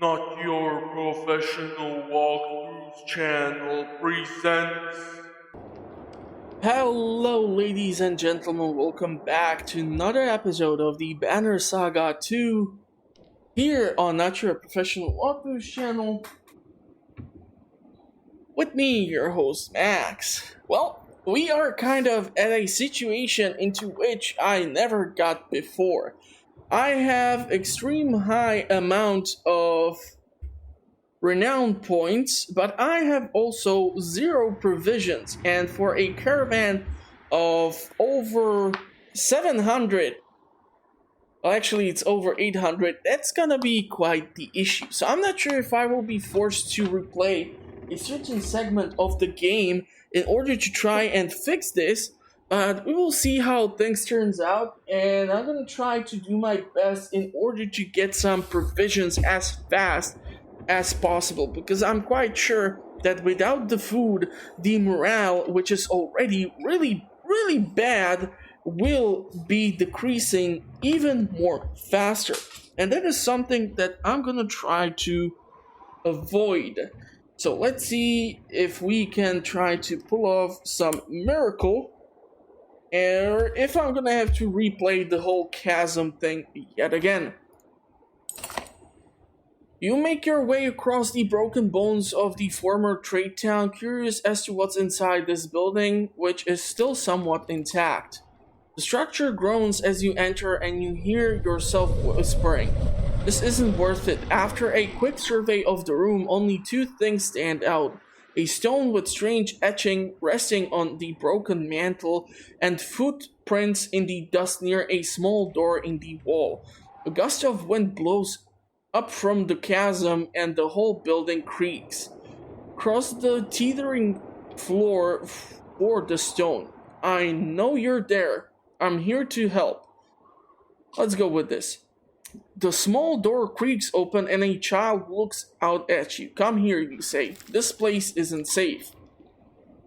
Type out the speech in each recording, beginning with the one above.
Not Your Professional Walkthroughs channel presents. Hello, ladies and gentlemen, welcome back to another episode of the Banner Saga 2 here on Not Your Professional Walkthroughs channel with me, your host, Max. Well, we are kind of at a situation into which I never got before. I have extreme high amount of renown points, but I have also zero provisions, and for a caravan of over 700, well, actually it's over 800, that's gonna be quite the issue. So I'm not sure if I will be forced to replay a certain segment of the game in order to try and fix this. But we will see how things turns out, and I'm gonna try to do my best in order to get some provisions as fast as possible, because I'm quite sure that without the food, the morale, which is already really bad, will be decreasing even more faster. And that is something that I'm gonna try to avoid. So let's see if we can try to pull off some miracle, or if I'm gonna have to replay the whole chasm thing yet again. You make your way across the broken bones of the former trade town, curious as to what's inside this building, which is still somewhat intact. The structure groans as you enter, and you hear yourself whispering, "This isn't worth it." After a quick survey of the room, only two things stand out: a stone with strange etching resting on the broken mantle, and footprints in the dust near a small door in the wall. A gust of wind blows up from the chasm, and the whole building creaks. Across the teetering floor for the stone. "I know you're there. I'm here to help." Let's go with this. The small door creaks open, and a child looks out at you. "Come here," you say. "This place isn't safe."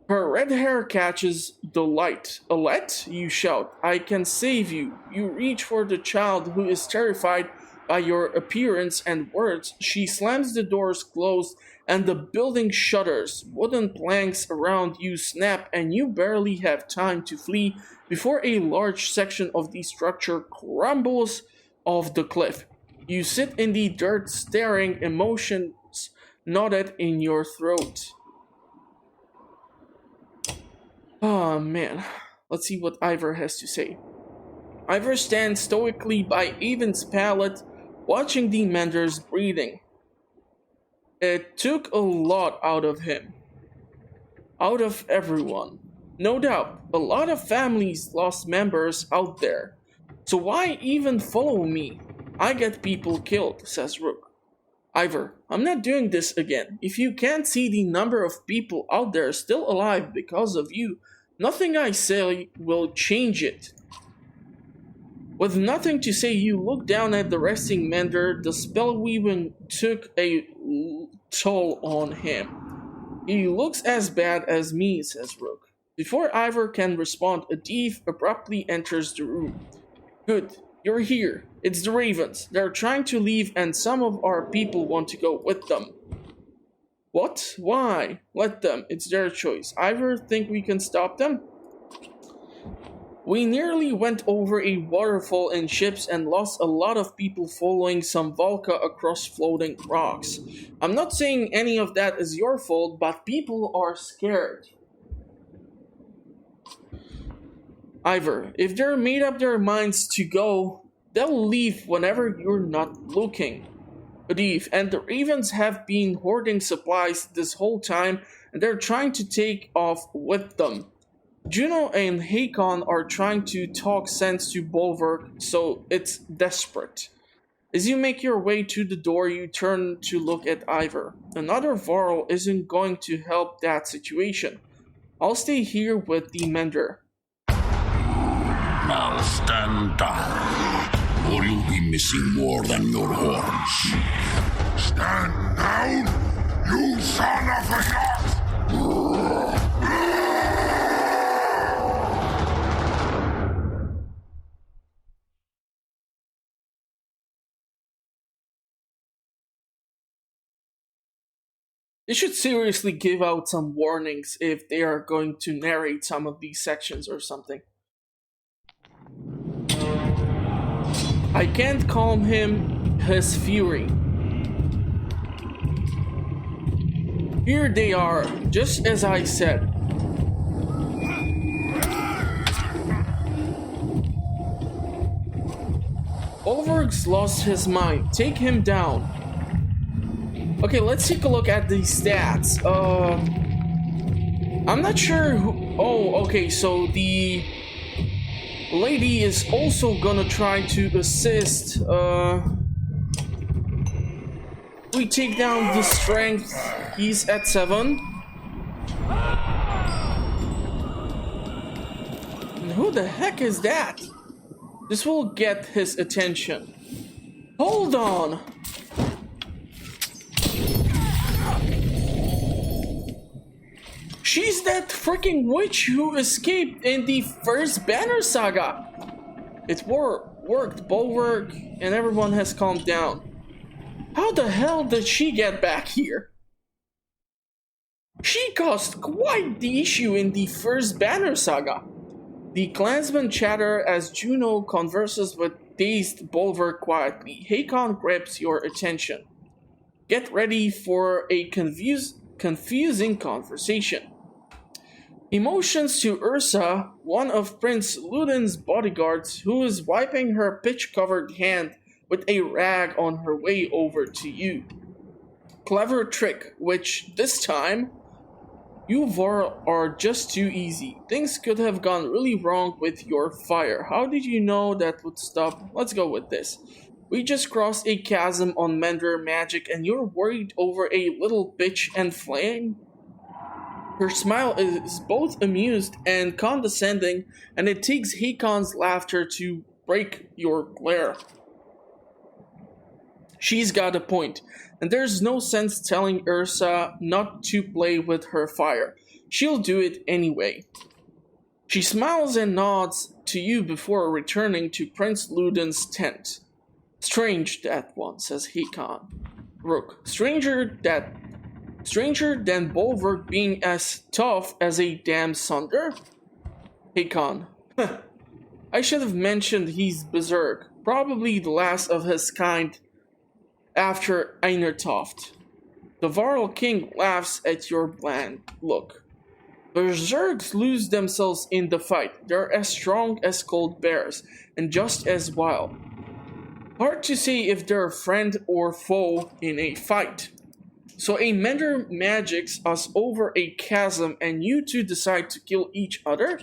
Her red hair catches the light. "Alette," you shout, "I can save you." You reach for the child, who is terrified by your appearance and words. She slams the doors closed, and the building shudders. Wooden planks around you snap, and you barely have time to flee before a large section of the structure crumbles off the cliff. You sit in the dirt, staring, emotions knotted in your throat. Oh man, let's see what Ivor has to say. Ivor stands stoically by Avon's pallet, watching the mender's breathing. It took a lot out of him. Out of everyone. No doubt, a lot of families lost members out there. So why even follow me? I get people killed, says Rook. Ivor, I'm not doing this again. If you can't see the number of people out there still alive because of you, nothing I say will change it. With nothing to say, you look down at the resting mender. The spell weaving took a toll on him. "He looks as bad as me," says Rook. Before Ivor can respond, a thief abruptly enters the room. "Good, you're here. It's the Ravens. They're trying to leave, and some of our people want to go with them." "What? Why?" "Let them. It's their choice. Ivor, think we can stop them?" "We nearly went over a waterfall in ships and lost a lot of people following some Volca across floating rocks. I'm not saying any of that is your fault, but people are scared." "Ivor, if they're made up their minds to go, they'll leave whenever you're not looking." "Adif, and the Ravens have been hoarding supplies this whole time, and they're trying to take off with them. Juno and Hakon are trying to talk sense to Bulwark, so it's desperate." As you make your way to the door, you turn to look at Ivor. "Another Varl isn't going to help that situation. I'll stay here with the mender." Now stand down, or you'll be missing more than your horns. Stand down, you son of a They should seriously give out some warnings if they are going to narrate some of these sections or something. I can't calm his fury. Here they are, just as I said. Olverg's lost his mind. Take him down. Okay, let's take a look at the stats. I'm not sure who... Oh, okay, so the lady is also gonna try to assist. We take down the strength. He's at 7. And who the heck is that? This will get his attention. Hold on! She's that freaking witch who escaped in the first Banner Saga! It worked, Bulwark, and everyone has calmed down. How the hell did she get back here? She caused quite the issue in the first Banner Saga. The clansmen chatter as Juno converses with dazed Bulwark quietly. Hakon grabs your attention. Get ready for a confusing conversation. He motions to Ursa, one of Prince Ludin's bodyguards, who is wiping her pitch-covered hand with a rag on her way over to you. Clever trick, which, this time, you Varl are just too easy. Things could have gone really wrong with your fire. How did you know that would stop? Let's go with this. We just crossed a chasm on Mender magic and you're worried over a little bitch and flame? Her smile is both amused and condescending, and it takes Hakon's laughter to break your glare. She's got a point, and there's no sense telling Ursa not to play with her fire. She'll do it anyway. She smiles and nods to you before returning to Prince Ludin's tent. Strange, that one, says Hakon. Rook, stranger than Bulwark being as tough as a damn sunder? Hakon, I should have mentioned he's berserk, probably the last of his kind after Einertoft. The Varl King laughs at your bland look. Berserks lose themselves in the fight. They're as strong as cold bears, and just as wild. Hard to say if they're friend or foe in a fight. So a Mender magics us over a chasm and you two decide to kill each other?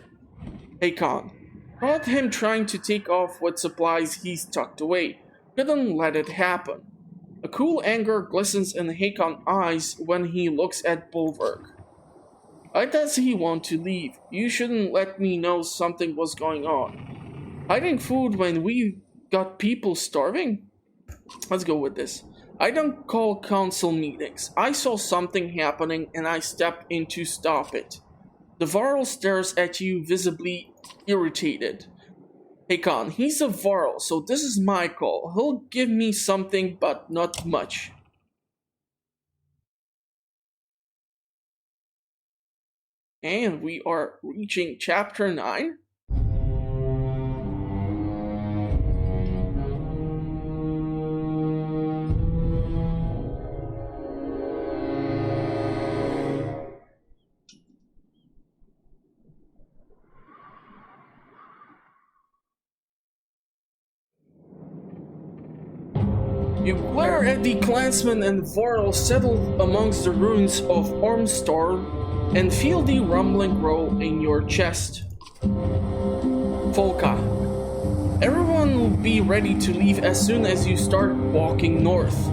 Hakon, caught him trying to take off what supplies he's tucked away. Couldn't let it happen. A cool anger glistens in Hakon's eyes when he looks at Bulwark. Why does he want to leave? You shouldn't let me know something was going on. Hiding food when we got people starving? Let's go with this. I don't call council meetings. I saw something happening and I stepped in to stop it. The Varl stares at you, visibly irritated. Hakon, he's a Varl, so this is my call. He'll give me something, but not much. And we are reaching chapter 9. You glare at the clansmen and Varl settled amongst the ruins of Ormstorm and feel the rumbling grow in your chest. Folka, everyone will be ready to leave as soon as you start walking north.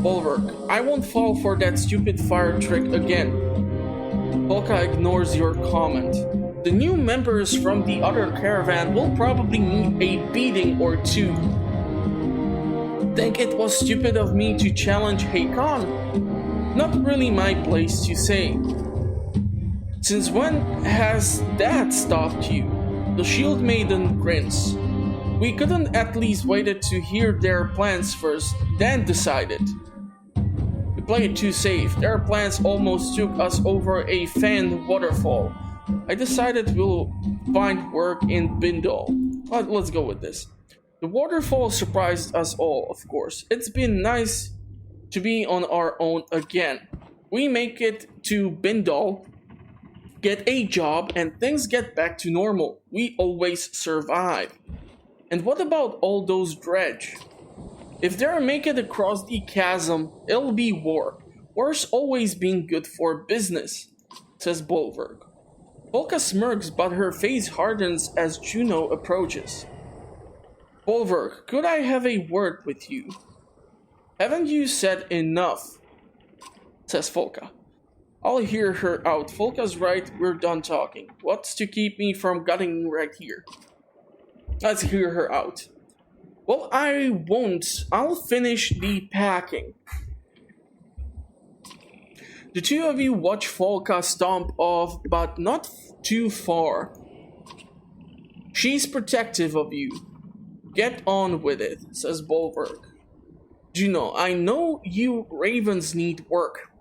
Bulwark, I won't fall for that stupid fire trick again. Folka ignores your comment. The new members from the other caravan will probably need a beating or two. Think it was stupid of me to challenge Hakon? Not really my place to say. Since when has that stopped you? The Shield Maiden grins. We couldn't at least waited to hear their plans first, then decided. You play it too safe. Their plans almost took us over a fanned waterfall. I decided we'll find work in Bindal. Let's go with this. The waterfall surprised us all, of course. It's been nice to be on our own again. We make it to Bindal, get a job, and things get back to normal. We always survive. And what about all those dredge? If they make it across the chasm, it'll be war. War's always been good for business, says Bulwark. Volka smirks, but her face hardens as Juno approaches. Bulwark, could I have a word with you? Haven't you said enough? Says Volka. I'll hear her out. Volka's right, we're done talking. What's to keep me from gutting right here? Let's hear her out. Well, I won't. I'll finish the packing. The two of you watch Volka stomp off, but not too far. She's protective of you. Get on with it, says Bulwark. Juno, I know you ravens need work.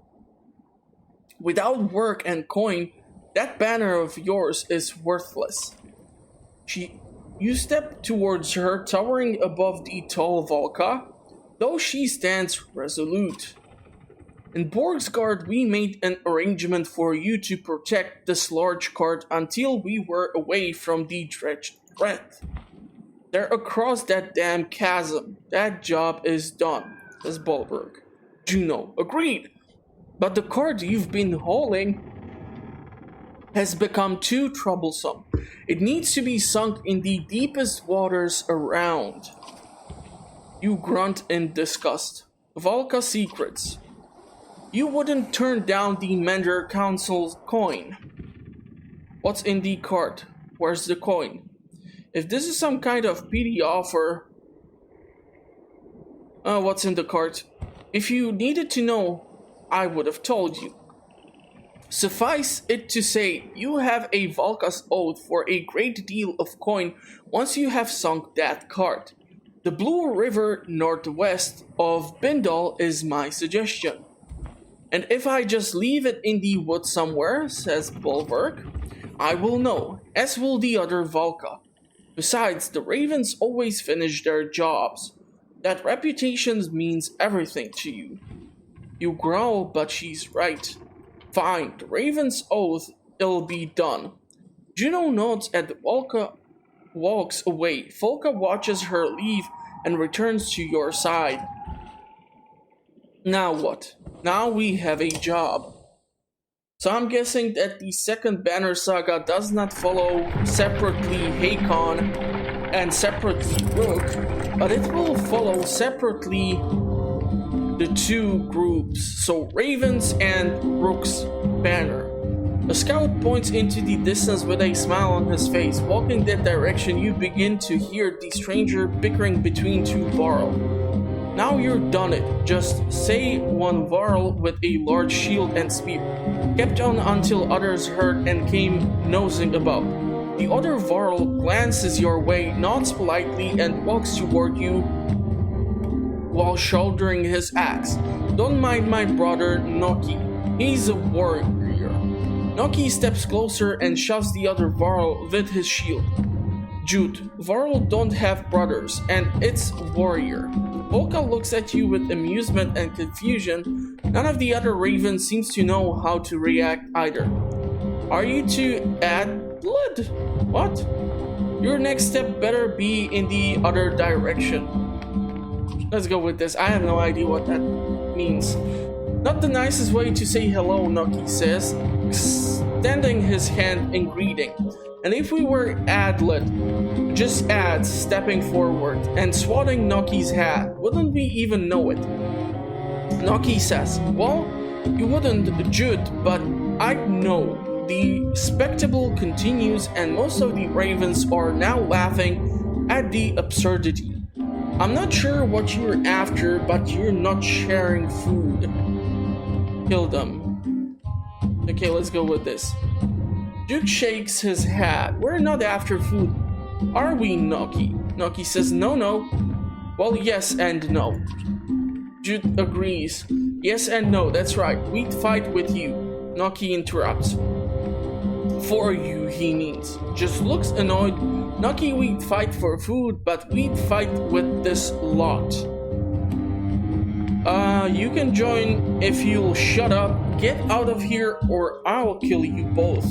Without work and coin, that banner of yours is worthless. You step towards her, towering above the tall Volka, though she stands resolute. In Borgsgard, we made an arrangement for you to protect this large cart until we were away from the dredged breath. They're across that damn chasm. That job is done, says Bulwark. Juno, agreed. But the cart you've been hauling has become too troublesome. It needs to be sunk in the deepest waters around. You grunt in disgust. Volka secrets. You wouldn't turn down the Mender Council's coin. What's in the cart? Where's the coin? If this is some kind of petty offer... what's in the cart? If you needed to know, I would have told you. Suffice it to say, you have a Volka's oath for a great deal of coin once you have sunk that cart. The Blue River northwest of Bindal is my suggestion. And if I just leave it in the woods somewhere, says Bulwark, I will know, as will the other Volka. Besides, the ravens always finish their jobs. That reputation means everything to you. You growl, but she's right. Fine, the raven's oath, it'll be done. Juno nods and Volka walks away. Volka watches her leave and returns to your side. Now what? Now we have a job. So I'm guessing that the second Banner Saga does not follow separately Hakon and separately Rook, but it will follow separately the two groups, so Ravens and Rook's banner. The scout points into the distance with a smile on his face. Walking that direction, you begin to hear the stranger bickering between two Varl. Now you're done it. Just say one Varl with a large shield and spear. Kept on until others heard and came nosing about. The other Varl glances your way, nods politely, and walks toward you while shouldering his axe. Don't mind my brother Noki. He's a warrior. Noki steps closer and shoves the other Varl with his shield. Jude, Varl don't have brothers, and it's warrior. Volka looks at you with amusement and confusion. None of the other ravens seems to know how to react either. Are you to add blood? What? Your next step better be in the other direction. Let's go with this. I have no idea what that means. Not the nicest way to say hello, Noki says, extending his hand in greeting. And if we were Adlet, just ads stepping forward and swatting Noki's hat, wouldn't we even know it? Noki says, well, you wouldn't, Jude, but I'd know. The spectacle continues and most of the ravens are now laughing at the absurdity. I'm not sure what you're after, but you're not sharing food. Kill them. Okay, let's go with this. Duke shakes his head. We're not after food. Are we, Noki? Noki says no. Well, yes and no. Jude agrees. Yes and no, that's right. We'd fight with you. Noki interrupts. For you, he means. Just looks annoyed. Noki, we'd fight for food, but we'd fight with this lot. You can join if you'll shut up, get out of here, or I'll kill you both.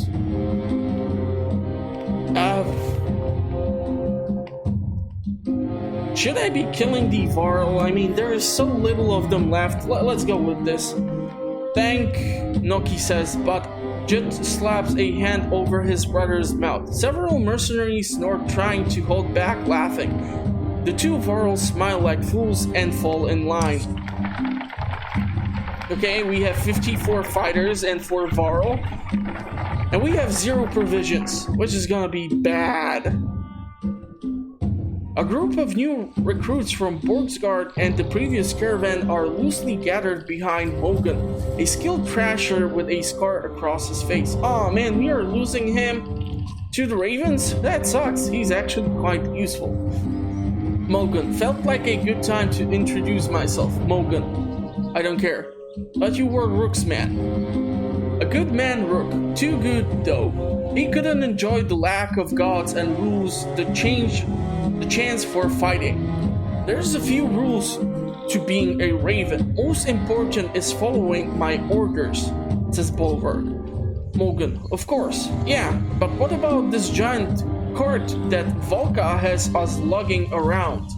Should I be killing the Varl? I mean, there is so little of them left. Let's go with this. Thank, Noki says, but Jit slaps a hand over his brother's mouth. Several mercenaries snort, trying to hold back laughing. The two Varls smile like fools and fall in line. Okay, we have 54 fighters and 4 Varl. And we have 0 provisions, which is gonna be bad. A group of new recruits from Borgsgard and the previous caravan are loosely gathered behind Mogan, a skilled thrasher with a scar across his face. Aw man, we are losing him to the Ravens? That sucks, he's actually quite useful. Mogan, felt like a good time to introduce myself. Mogan, I don't care. But you were Rook's man. A good man, Rook. Too good, though. He couldn't enjoy the lack of gods and rules, the chance for fighting. There's a few rules to being a raven. Most important is following my orders, says Bolverk. Mogan, of course. Yeah, but what about this giant cart that Volka has us lugging around?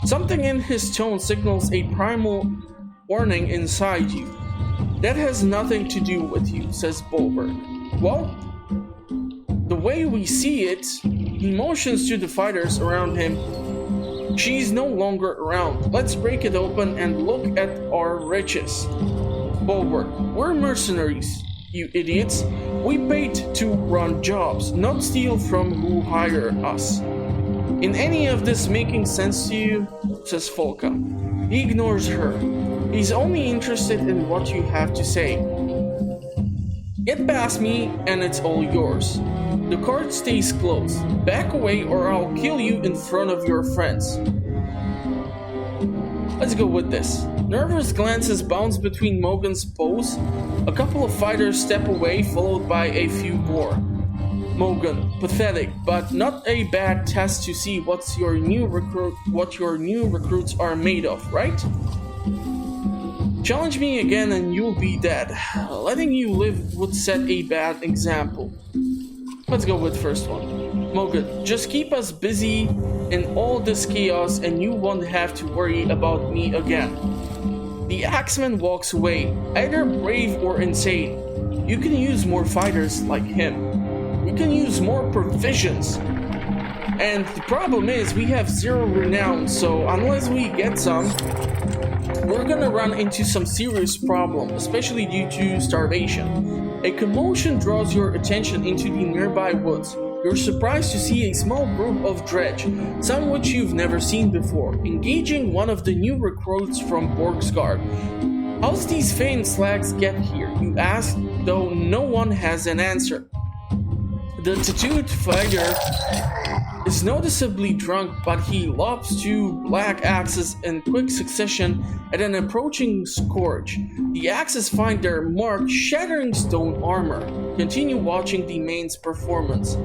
Something in his tone signals a primal warning inside you. That has nothing to do with you, says Bolverk. Well, the way we see it, he motions to the fighters around him. She's no longer around. Let's break it open and look at our riches. Bolverk, we're mercenaries, you idiots. We paid to run jobs, not steal from who hire us. In any of this making sense to you? Says Volka. He ignores her. He's only interested in what you have to say. Get past me and it's all yours. The cart stays closed. Back away or I'll kill you in front of your friends. Let's go with this. Nervous glances bounce between Mogan's paws. A couple of fighters step away, followed by a few more. Mogan, pathetic, but not a bad test to see what your new recruits are made of, right? Challenge me again and you'll be dead. Letting you live would set a bad example. Let's go with first one. Mogan, just keep us busy in all this chaos and you won't have to worry about me again. The Axeman walks away, either brave or insane. You can use more fighters like him. We can use more provisions. And the problem is we have 0 renown, so unless we get some, we're gonna run into some serious problems, especially due to starvation. A commotion draws your attention into the nearby woods. You're surprised to see a small group of dredge, some which you've never seen before, engaging one of the new recruits from Borgsgard. How's these faint slags get here? You ask, though no one has an answer. The tattooed fighter is noticeably drunk, but he lobs 2 black axes in quick succession at an approaching scourge. The axes find their mark, shattering stone armor. Continue watching the main's performance.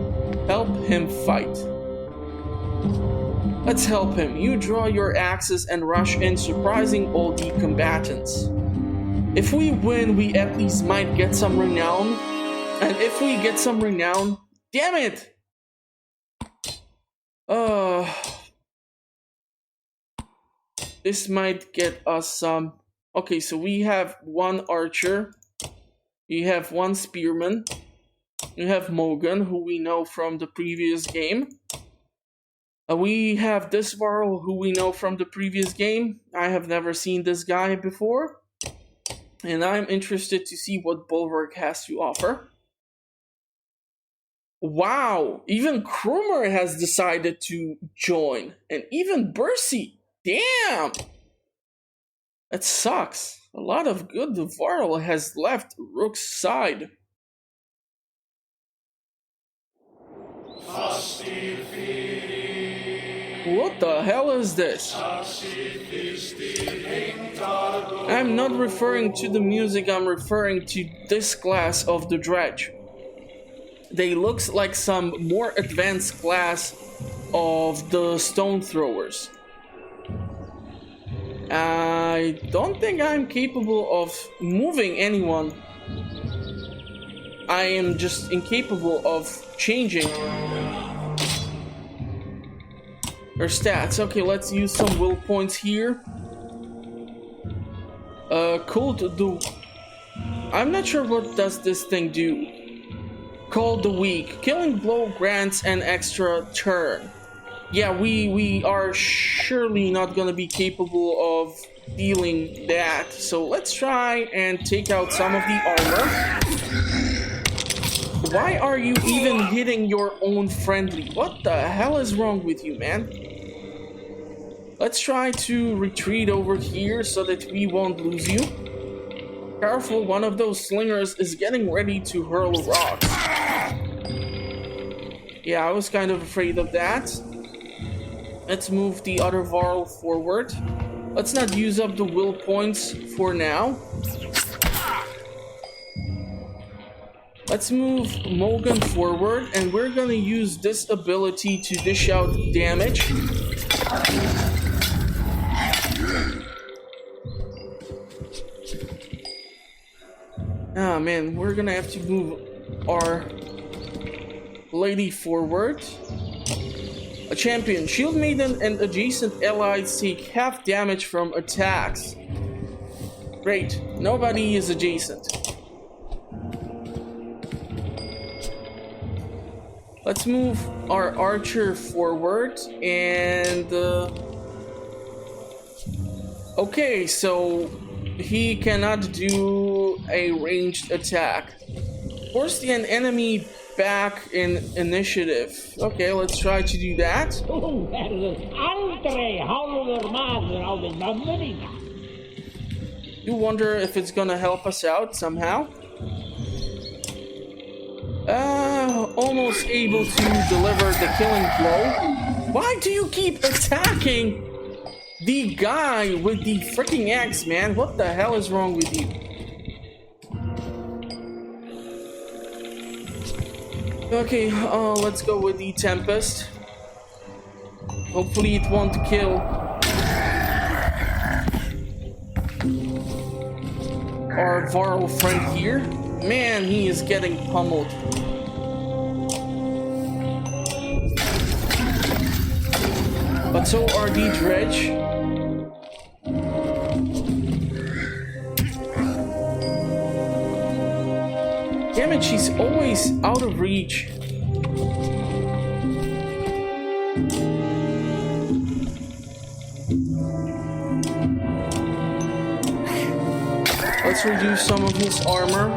Help him fight. Let's help him. You draw your axes and rush in, surprising all the combatants. If we win, we at least might get some renown. And if we get some renown, damn it! This might get us some. Okay, so we have 1 archer. We have 1 spearman. We have Mogan, who we know from the previous game. We have this Varl, who we know from the previous game. I have never seen this guy before. And I'm interested to see what Bolverk has to offer. Wow, even Krumer has decided to join. And even Bercy. Damn! That sucks. A lot of good Varl has left Rook's side. What the hell is this? I'm not referring to the music, I'm referring to this class of the dredge. They look like some more advanced class of the stone throwers. I don't think I'm capable of moving anyone. I am just incapable of changing their stats. Okay, let's use some will points here. Cold do. I'm not sure what does this thing do. Call the weak. Killing blow grants an extra turn. Yeah, we are surely not gonna be capable of dealing that. So let's try and take out some of the armor. Why are you even hitting your own friendly? What the hell is wrong with you, man? Let's try to retreat over here so that we won't lose you. Careful, one of those slingers is getting ready to hurl rocks. Yeah, I was kind of afraid of that. Let's move the other Varl forward. Let's not use up the will points for now. Let's move Mogan forward, and we're gonna use this ability to dish out damage. Ah man, we're gonna have to move our lady forward. A champion. Shield Maiden and adjacent allies take half damage from attacks. Great. Nobody is adjacent. Let's move our archer forward and... okay, so he cannot do a ranged attack. Force an enemy back in initiative. Okay, let's try to do that. You wonder if it's gonna help us out somehow. Almost able to deliver the killing blow. Why do you keep attacking the guy with the freaking axe, man? What the hell is wrong with you? Okay, let's go with the Tempest. Hopefully it won't kill our Varl friend here. Man, he is getting pummeled. But so are the dredge. Damn it, she's always out of reach. Let's reduce some of his armor.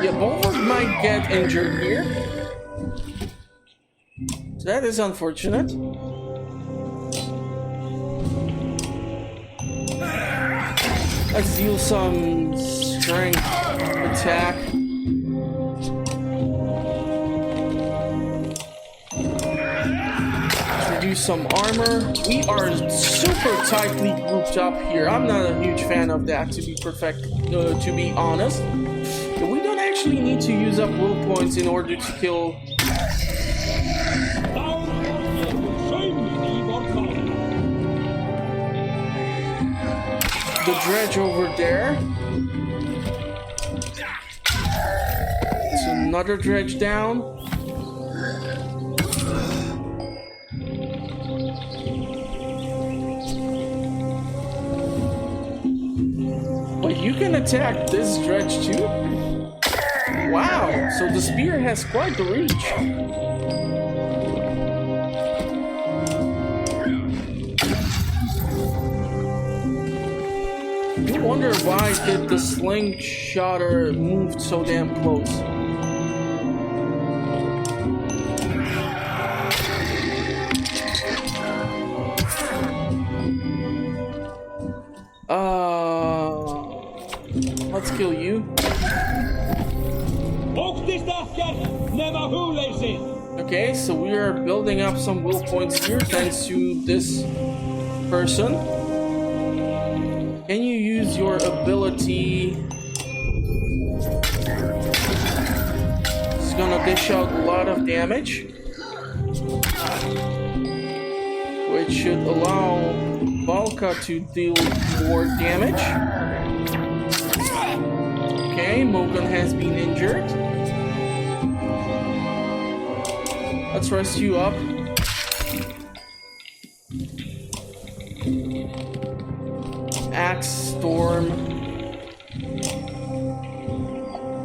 Yeah, Bolvar might get injured here. So that is unfortunate. Let's deal some strength attack. Let's reduce some armor. We are super tightly grouped up here. I'm not a huge fan of that, to be honest. But we don't actually need to use up will points in order to kill the dredge over there. It's another dredge down. But you can attack this dredge too? Wow, so the spear has quite the reach. I wonder why did the slingshotter moved so damn close. Let's kill you. Okay, so we are building up some will points here thanks to this person. Can you use your ability? It's gonna dish out a lot of damage, which should allow Valka to deal more damage. Okay, Mogan has been injured. Let's rest you up. Axe Storm.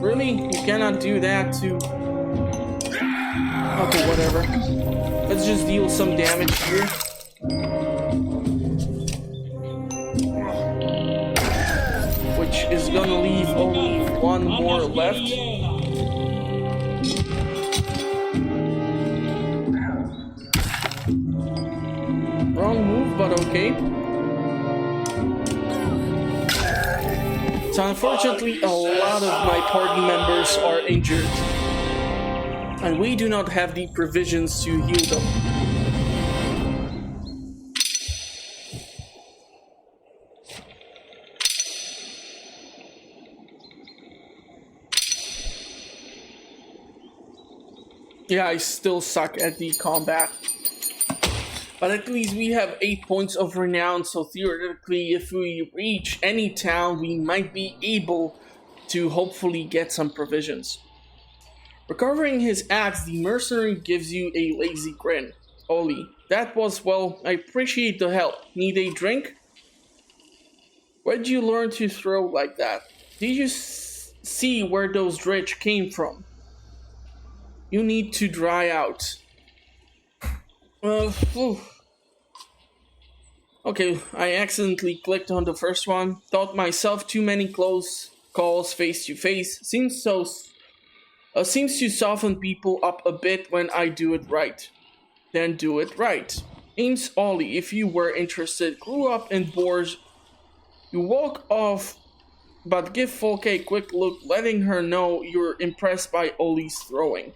Really? You cannot do that to... Okay, whatever. Let's just deal some damage here. Which is gonna leave only one more left. Wrong move, but okay. So unfortunately, a lot of my party members are injured. And we do not have the provisions to heal them. Yeah, I still suck at the combat. But at least we have 8 points of renown, so theoretically if we reach any town, we might be able to hopefully get some provisions. Recovering his axe, the mercenary gives you a lazy grin. Oli, that was, well, I appreciate the help. Need a drink? Where'd you learn to throw like that? Did you see where those rich came from? You need to dry out. Okay, I accidentally clicked on the first one. Thought myself too many close calls face to face. Seems to soften people up a bit when I do it right. Then do it right. Ames Ollie, if you were interested, grew up in Boers. You walk off, but give Volk a quick look, letting her know you're impressed by Ollie's throwing.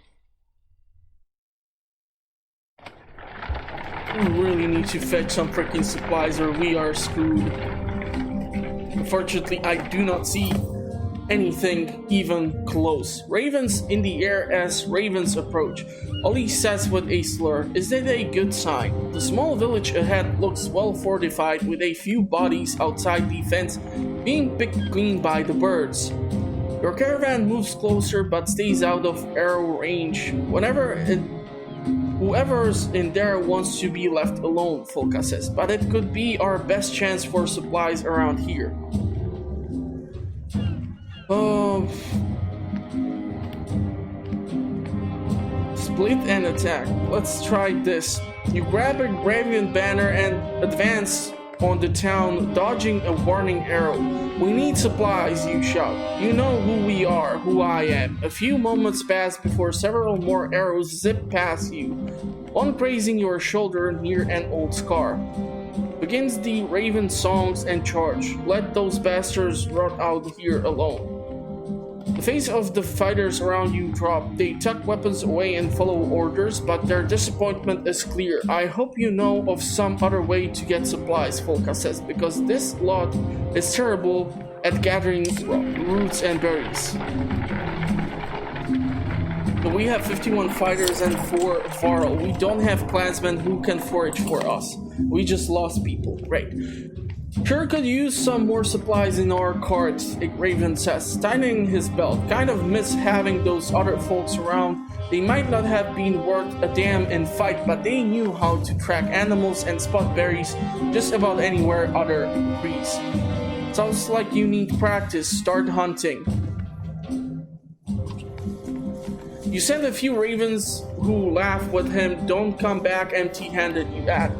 We really need to fetch some freaking supplies or we are screwed. Unfortunately, I do not see anything even close. Ravens in the air as ravens approach. Ollie says with a slur, is that a good sign? The small village ahead looks well fortified with a few bodies outside the fence being picked clean by the birds. Your caravan moves closer but stays out of arrow range. Whoever's in there wants to be left alone, Folka says, but it could be our best chance for supplies around here. Split and attack. Let's try this. You grab a Gravian banner and advance on the town, dodging a warning arrow. We need supplies, you shout. You know who we are, who I am. A few moments pass before several more arrows zip past you, one grazing your shoulder near an old scar. Begins the raven songs and charge. Let those bastards rot out here alone. The face of the fighters around you drop. They tuck weapons away and follow orders, but their disappointment is clear. I hope you know of some other way to get supplies, Volka says, because this lot is terrible at gathering roots and berries. So we have 51 fighters and 4 Varl. We don't have clansmen who can forage for us. We just lost people. Great. Sure could use some more supplies in our carts, Raven says, tightening his belt. Kind of miss having those other folks around. They might not have been worth a damn in fight, but they knew how to track animals and spot berries just about anywhere other trees. Sounds like you need practice. Start hunting. You send a few ravens who laugh with him. Don't come back empty-handed, you add.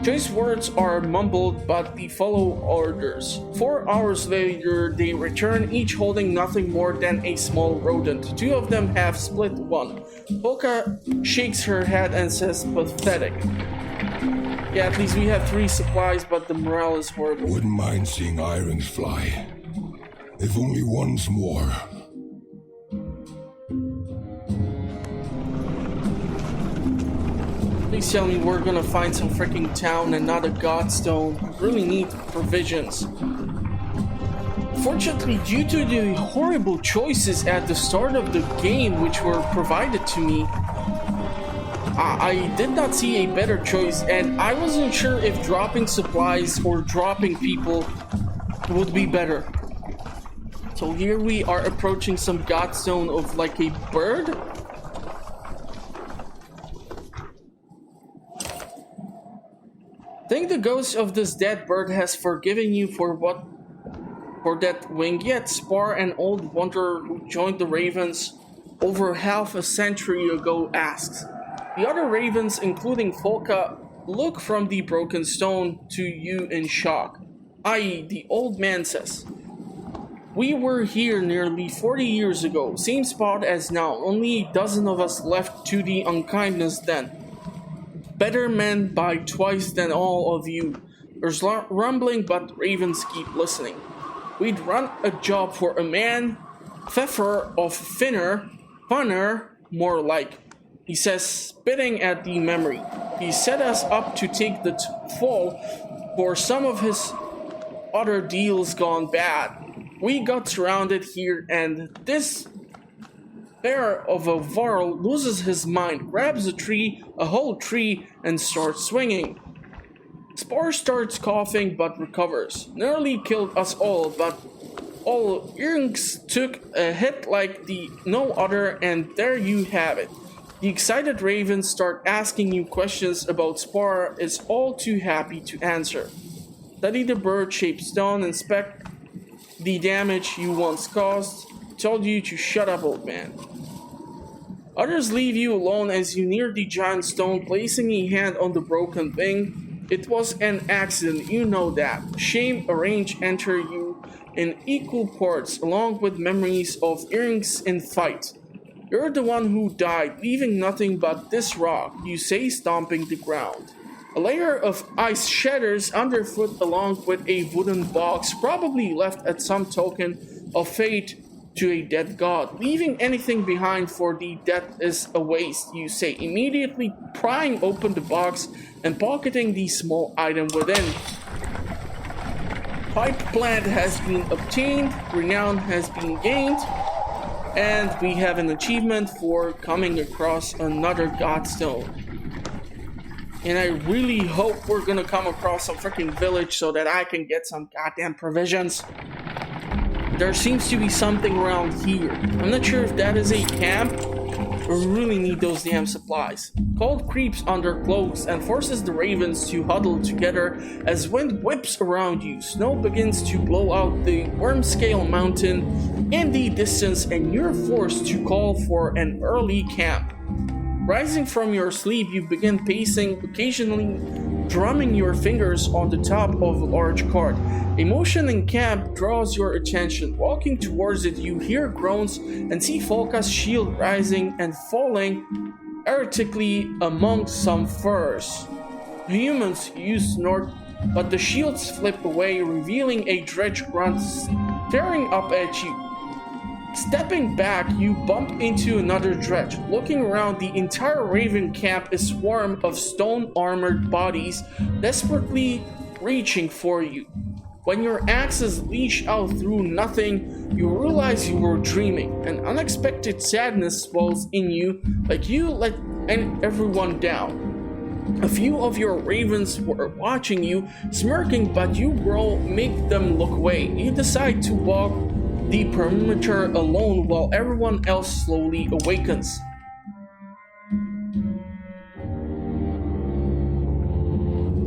Chase words are mumbled, but they follow orders. 4 hours later, they return, each holding nothing more than a small rodent. 2 of them have split one. Polka shakes her head and says, pathetic. Yeah, at least we have 3 supplies, but the morale is horrible. Wouldn't mind seeing irons fly. If only once more. Please tell me we're gonna find some freaking town and not a godstone. We really need provisions. Fortunately, due to the horrible choices at the start of the game which were provided to me, I did not see a better choice, and I wasn't sure if dropping supplies or dropping people would be better. So here we are approaching some godstone of like a bird. Think the ghost of this dead bird has forgiven you for that wing, yet Spar, an old wanderer who joined the Ravens over half a century ago, asks. The other Ravens, including Folka, look from the broken stone to you in shock. I.e., the old man says, "We were here nearly 40 years ago, same spot as now, only a dozen of us left to the unkindness then. Better men by twice than all of you. There's rumbling, but the Ravens keep listening. We'd run a job for a man, Pfeffer of Funner, more like," he says, spitting at the memory. "He set us up to take the fall for some of his other deals gone bad. We got surrounded here, and this bear of a varl loses his mind, grabs a whole tree, and starts swinging. Spar starts coughing but recovers. Nearly killed us all, but all earrings took a hit like no other, and there you have it. The excited ravens start asking you questions about Spar is all too happy to answer. Study the bird-shaped stone, inspect the damage you once caused. Told you to shut up, old man. Others leave you alone as you near the giant stone, placing a hand on the broken thing. It was an accident, you know that. Shame arrange enter you in equal parts, along with memories of earrings in fight. You're the one who died, leaving nothing but this rock, you say, stomping the ground. A layer of ice shatters underfoot along with a wooden box, probably left as some token of fate to a dead god. Leaving anything behind for the death is a waste, you say, immediately prying open the box and pocketing the small item within. Pipe plant has been obtained, renown has been gained, and we have an achievement for coming across another godstone. And I really hope we're gonna come across some freaking village so that I can get some goddamn provisions. There seems to be something around here. I'm not sure if that is a camp. We really need those damn supplies. Cold creeps under cloaks and forces the ravens to huddle together as wind whips around you. Snow begins to blow out the Wormscale mountain in the distance, and you're forced to call for an early camp. Rising from your sleep, you begin pacing, occasionally drumming your fingers on the top of a large cart. A motion in camp draws your attention. Walking towards it, you hear groans and see Folka's shield rising and falling erratically among some furs. Humans use snort, but the shields flip away, revealing a dredge grunt staring up at you. Stepping back, you bump into another dredge. Looking around, the entire Raven camp is swarmed of stone-armored bodies, desperately reaching for you. When your axes leash out through nothing, you realize you were dreaming. An unexpected sadness swells in you, like you let everyone down. A few of your ravens were watching you, smirking, but you make them look away. You decide to walk the perimeter alone while everyone else slowly awakens.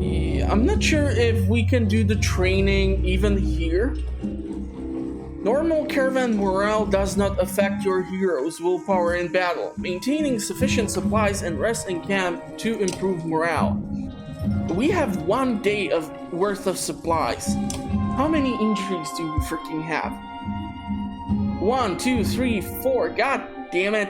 Yeah, I'm not sure if we can do the training even here. Normal caravan morale does not affect your hero's willpower in battle, maintaining sufficient supplies and rest in camp to improve morale. We have 1 day worth of supplies. How many injuries do we freaking have? 1, 2, 3, 4. God damn it.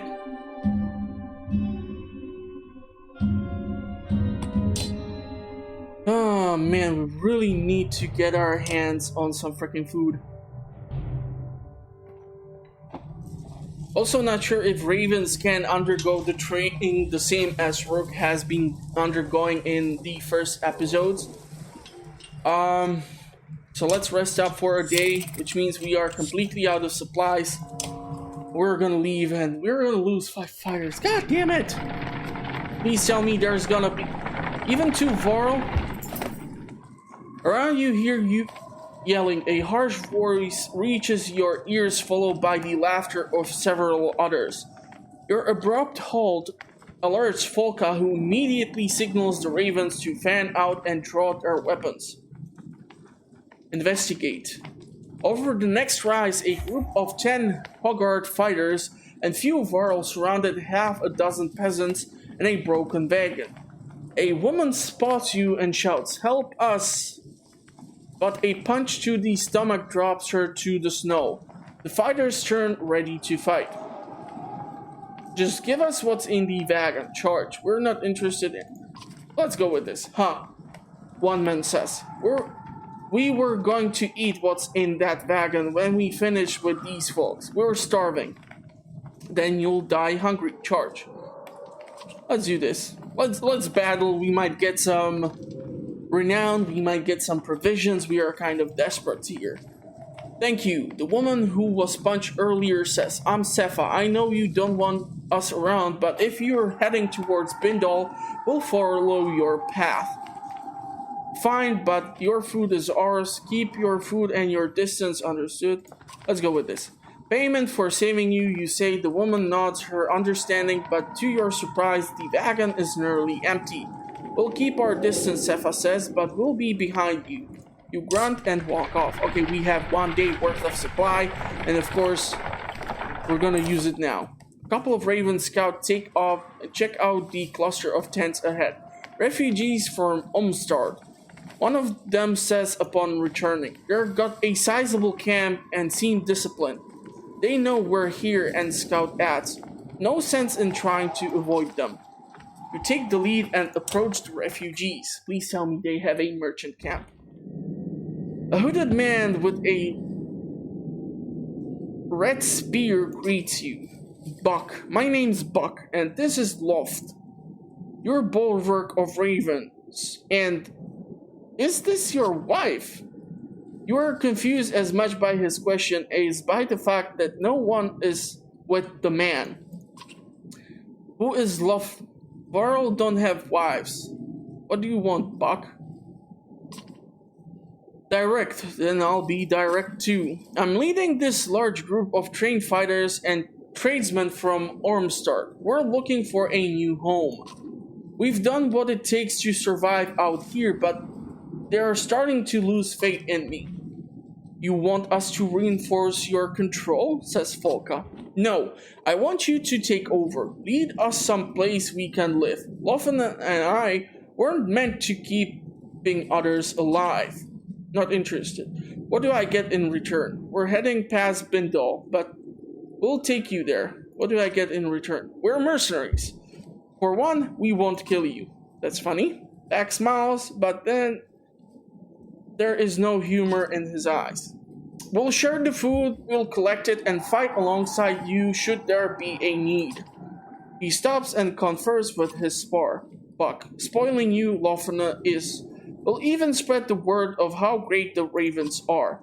Oh man, we really need to get our hands on some freaking food. Also not sure if ravens can undergo the training the same as Rook has been undergoing in the first episodes. So let's rest up for a day, which means we are completely out of supplies. We're gonna leave and we're gonna lose 5 fighters. God damn it! Please tell me there's gonna be... Even to Varl? Around you hear you yelling. A harsh voice reaches your ears, followed by the laughter of several others. Your abrupt halt alerts Volka, who immediately signals the ravens to fan out and draw their weapons. Investigate. Over the next rise, a group of 10 Hoggard fighters and few Varl surrounded half a dozen peasants in a broken wagon. A woman spots you and shouts, "Help us!" But a punch to the stomach drops her to the snow. The fighters turn ready to fight. Just give us what's in the wagon. Charge. We're not interested in... Let's go with this. Huh. One man says. We were going to eat what's in that wagon when we finished with these folks. We're starving. Then you'll die hungry. Charge. Let's do this. Let's battle. We might get some renown. We might get some provisions. We are kind of desperate here. Thank you. The woman who was punched earlier says, "I'm Sefa. I know you don't want us around, but if you're heading towards Bindal, we'll follow your path." Fine, but your food is ours. Keep your food and your distance, understood? Let's go with this. Payment for saving you, you say. The woman nods her understanding, but to your surprise, the wagon is nearly empty. We'll keep our distance, Sefa says, but we'll be behind you. You grunt and walk off. Okay, we have 1 day worth of supply, and of course, we're gonna use it now. A couple of Raven Scouts take off and check out the cluster of tents ahead. Refugees from Omstard. One of them says upon returning, "They've got a sizable camp and seem disciplined. They know we're here," and Scout adds, "No sense in trying to avoid them." You take the lead and approach the refugees. Please tell me they have a merchant camp. A hooded man with a red spear greets you. "Buck, my name's Buck, and this is Loft, your bulwark of ravens. And is this your wife?" You are confused as much by his question as by the fact that no one is with the man. Who is Loft? Varl don't have wives. What do you want, Buck? Direct, then I'll be direct too. I'm leading this large group of trained fighters and tradesmen from Ormstad. We're looking for a new home. We've done what it takes to survive out here, but they are starting to lose faith in me. You want us to reinforce your control? Says Volka. No, I want you to take over. Lead us someplace we can live. Loffen and I weren't meant to keeping others alive. Not interested. What do I get in return? We're heading past Bindal, but we'll take you there. What do I get in return? We're mercenaries. For one, we won't kill you. That's funny. Back smiles, but then there is no humor in his eyes. We'll share the food, we'll collect it, and fight alongside you should there be a need. He stops and confers with his spar. Buck, spoiling you, Lofena, is... We'll even spread the word of how great the ravens are.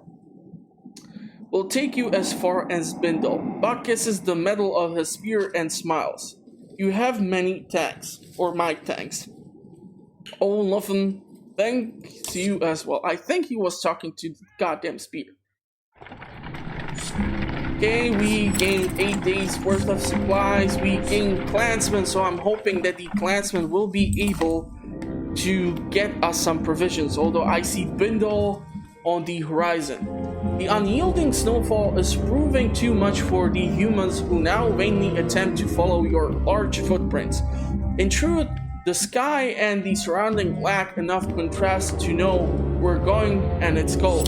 We'll take you as far as Bindal. Buck kisses the metal of his spear and smiles. You have many thanks, or my thanks. Oh, Loffen, thanks you as well. I think he was talking to the goddamn spear. Okay, we gained 8 days worth of supplies. We gained clansmen, so I'm hoping that the clansmen will be able to get us some provisions, although I see Bindal on the horizon. The unyielding snowfall is proving too much for the humans who now vainly attempt to follow your large footprints. In truth, the sky and the surrounding lack enough contrast to know we're going and it's cold.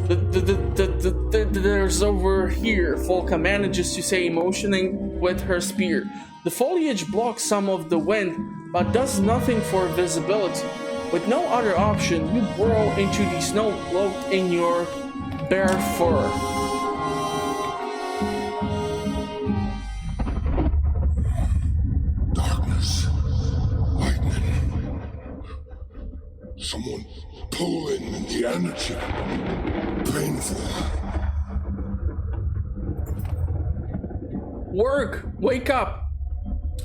There's over here, Volka manages to say, motioning with her spear. The foliage blocks some of the wind, but does nothing for visibility. With no other option, you burrow into the snow cloaked in your bare fur. energy. Painful. Work! Wake up!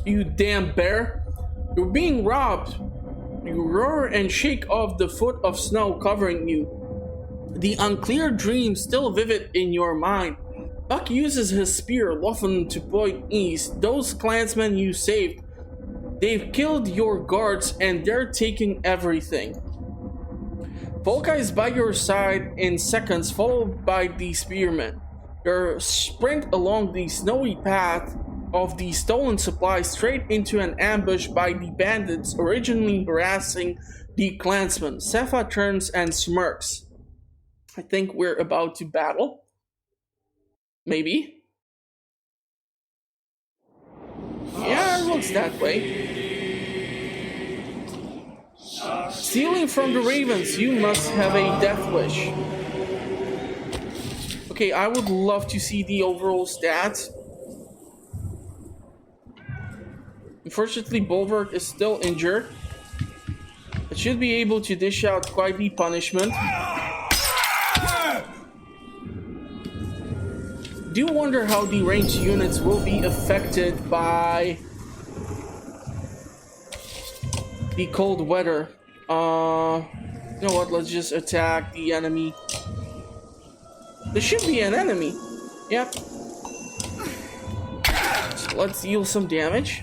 You damn bear! You're being robbed! You roar and shake off the foot of snow covering you. The unclear dream still vivid in your mind. Buck uses his spear, Luffen, to point east. Those clansmen you saved, they've killed your guards and they're taking everything. Volka is by your side in seconds, followed by the spearmen. You sprint along the snowy path of the stolen supplies straight into an ambush by the bandits originally harassing the clansmen. Sepha turns and smirks. I think we're about to battle. Maybe. Yeah, it looks that way. Stealing from the ravens, you must have a death wish. Okay, I would love to see the overall stats. Unfortunately, Bulwark is still injured. It should be able to dish out quite the punishment. Do wonder how the ranged units will be affected by the cold weather. You know what? Let's just attack the enemy. There should be an enemy. Yep. So let's deal some damage.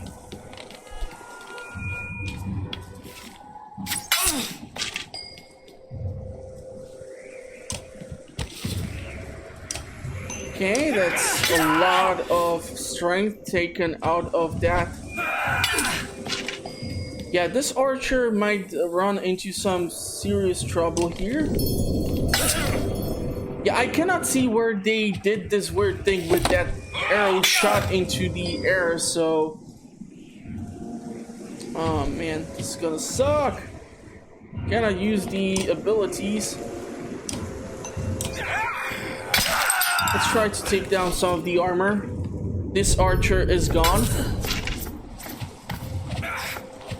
Okay, that's a lot of strength taken out of that. Yeah, this archer might run into some serious trouble here. Yeah, I cannot see where they did this weird thing with that arrow shot into the air, so... Oh man, this is gonna suck! Cannot use the abilities. Let's try to take down some of the armor. This archer is gone.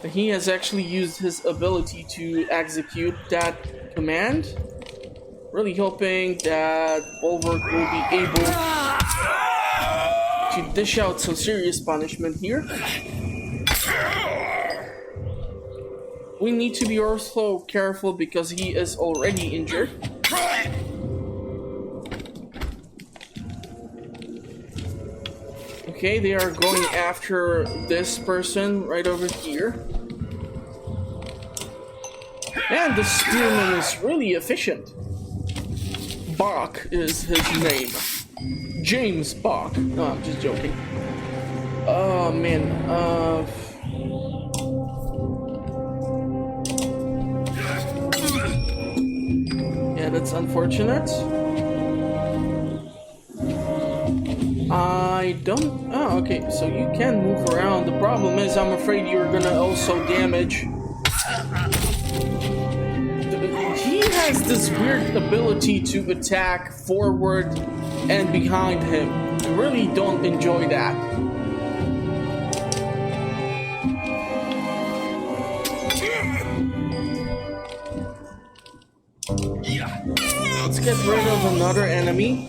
He has actually used his ability to execute that command. Really hoping that Bulwark will be able to dish out some serious punishment here. We need to be also careful because he is already injured. Okay, they are going after this person right over here. Man, this spearman is really efficient. Bach is his name. James Bach. No, I'm just joking. Oh man, yeah, that's unfortunate. I don't... Oh, okay, so you can move around. The problem is I'm afraid you're gonna also damage... He has this weird ability to attack forward and behind him. I really don't enjoy that. Let's get rid of another enemy.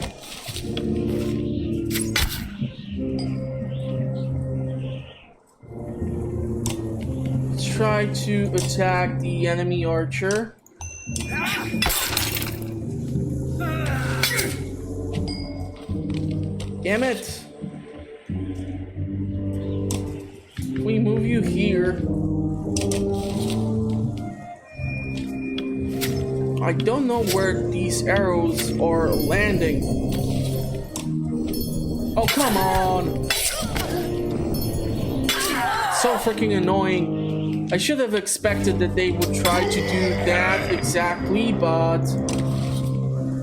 Let's try to attack the enemy archer. Damn it! We move you here. I don't know where these arrows are landing. Oh, come on! So freaking annoying. I should have expected that they would try to do that exactly, but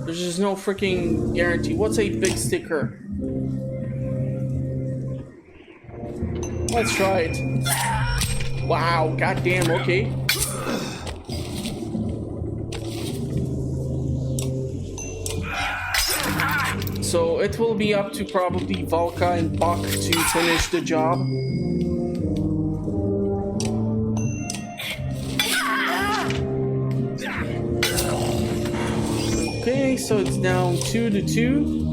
there's just no freaking guarantee. What's a big sticker? Let's try it. Wow, goddamn, okay. So it will be up to probably Volka and Buck to finish the job. so it's down 2-2.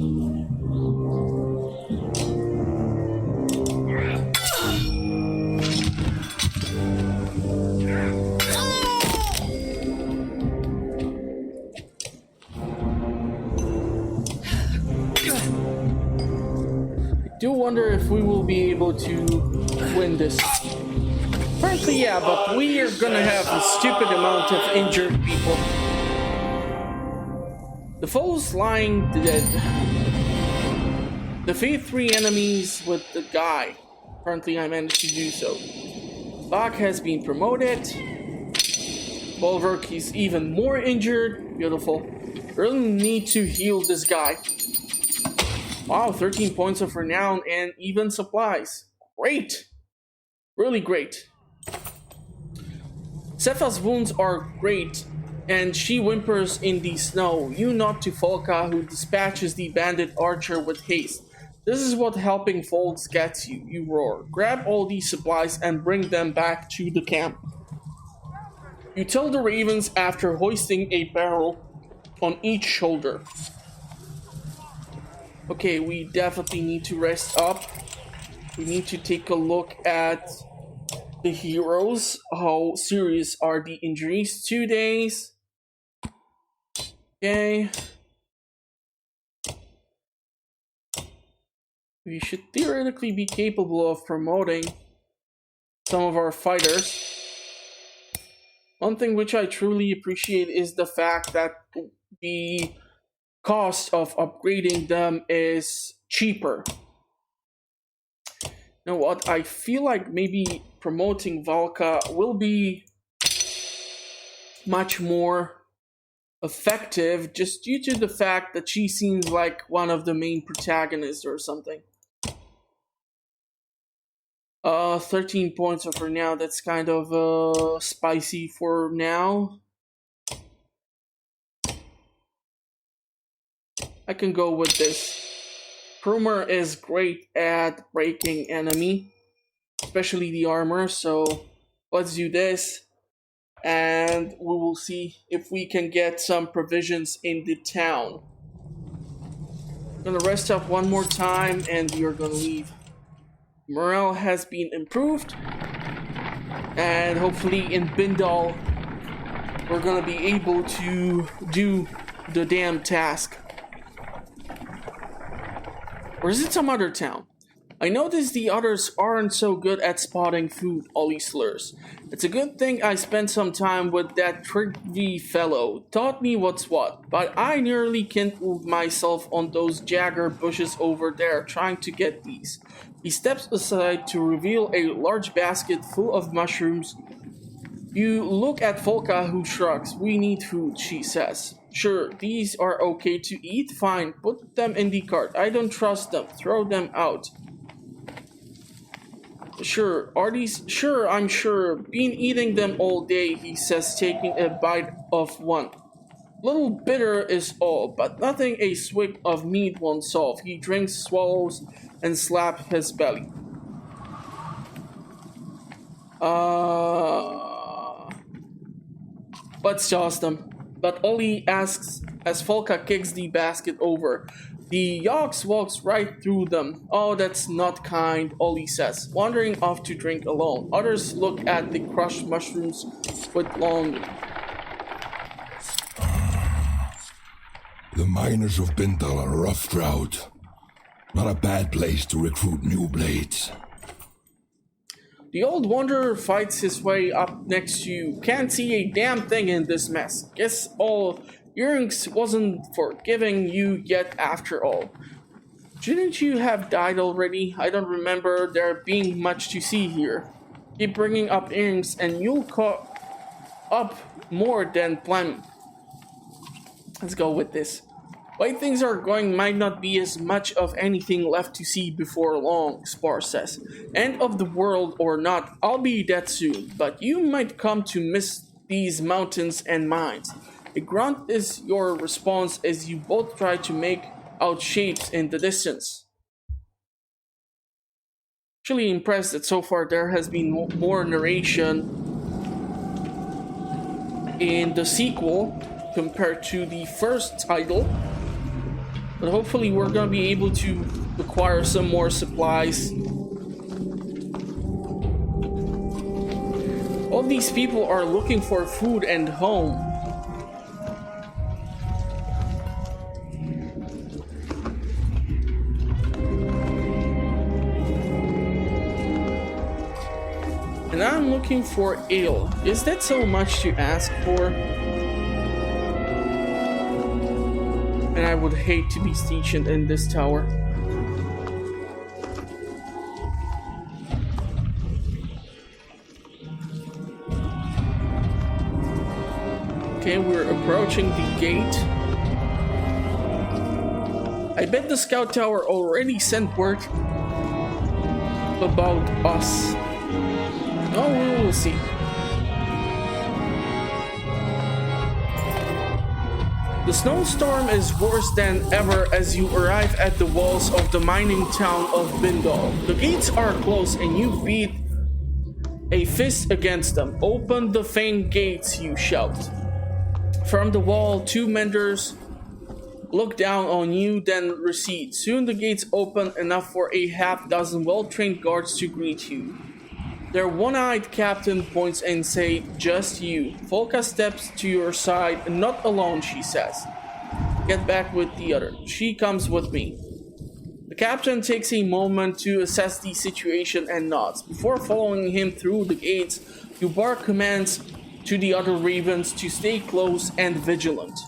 I do wonder if we will be able to win this. Apparently, yeah, but we are gonna have a stupid amount of injured people. The foe's lying dead. Defeat 3 enemies with the guy. Apparently, I managed to do so. Bach has been promoted. Bulwark is even more injured. Beautiful. Really need to heal this guy. Wow, 13 points of renown and even supplies. Great! Really great. Sepha's wounds are great, and she whimpers in the snow. You nod to Folka, who dispatches the bandit archer with haste. This is what helping folks gets you, you roar. Grab all these supplies and bring them back to the camp. You tell the ravens after hoisting a barrel on each shoulder. Okay, we definitely need to rest up. We need to take a look at the heroes. How serious are the injuries? 2 days. Okay. We should theoretically be capable of promoting some of our fighters. One thing which I truly appreciate is the fact that the cost of upgrading them is cheaper. You know what? I feel like maybe promoting Valka will be much more effective just due to the fact that she seems like one of the main protagonists or something. 13 points of her now. That's kind of spicy for now. I can go with this. Krumer is great at breaking enemy, especially the armor, so let's do this. And we will see if we can get some provisions in the town. I'm gonna rest up one more time and we are gonna leave. Morale has been improved. And hopefully in Bindal, we're gonna be able to do the damn task. Or is it some other town? I noticed the others aren't so good at spotting food, Ollie slurs. It's a good thing I spent some time with that tricky fellow. Taught me what's what, but I nearly kindled myself on those jagger bushes over there trying to get these. He steps aside to reveal a large basket full of mushrooms. You look at Folka, who shrugs. We need food, she says. Sure, these are okay to eat? Fine, put them in the cart. I don't trust them. Throw them out. Sure, are these? Sure, I'm sure. Been eating them all day, he says, taking a bite of one. Little bitter is all, but nothing a swig of meat won't solve. He drinks, swallows, and slaps his belly. Let's toss them. But Ollie asks as Folka kicks the basket over. The Yox walks right through them. Oh, that's not kind, Ollie says, wandering off to drink alone. Others look at the crushed mushrooms with longing. The miners of Bintal are a rough drought. Not a bad place to recruit new blades. The old wanderer fights his way up next to you. Can't see a damn thing in this mess. Guess all Erinx wasn't forgiving you yet after all. Shouldn't you have died already? I don't remember there being much to see here. Keep bringing up Erinx and you'll caught up more than plenty. Let's go with this. Way things are going might not be as much of anything left to see before long, Spar says. End of the world or not, I'll be dead soon, but you might come to miss these mountains and mines. A grunt is your response as you both try to make out shapes in the distance. Actually impressed that so far there has been more narration in the sequel compared to the first title. But hopefully we're gonna be able to acquire some more supplies. All these people are looking for food and home. And I'm looking for ale. Is that so much to ask for? And I would hate to be stationed in this tower. Okay, we're approaching the gate. I bet the scout tower already sent word about us. Oh, we will see. The snowstorm is worse than ever as you arrive at the walls of the mining town of Bindal. The gates are closed and you beat a fist against them. Open the faint gates, you shout. From the wall, two menders look down on you, then recede. Soon the gates open enough for a half-dozen well-trained guards to greet you. Their one-eyed captain points and say, "Just you." Volka steps to your side. "Not alone," she says. "Get back with the other." "She comes with me." The captain takes a moment to assess the situation and nods. Before following him through the gates, you bark commands to the other ravens to stay close and vigilant.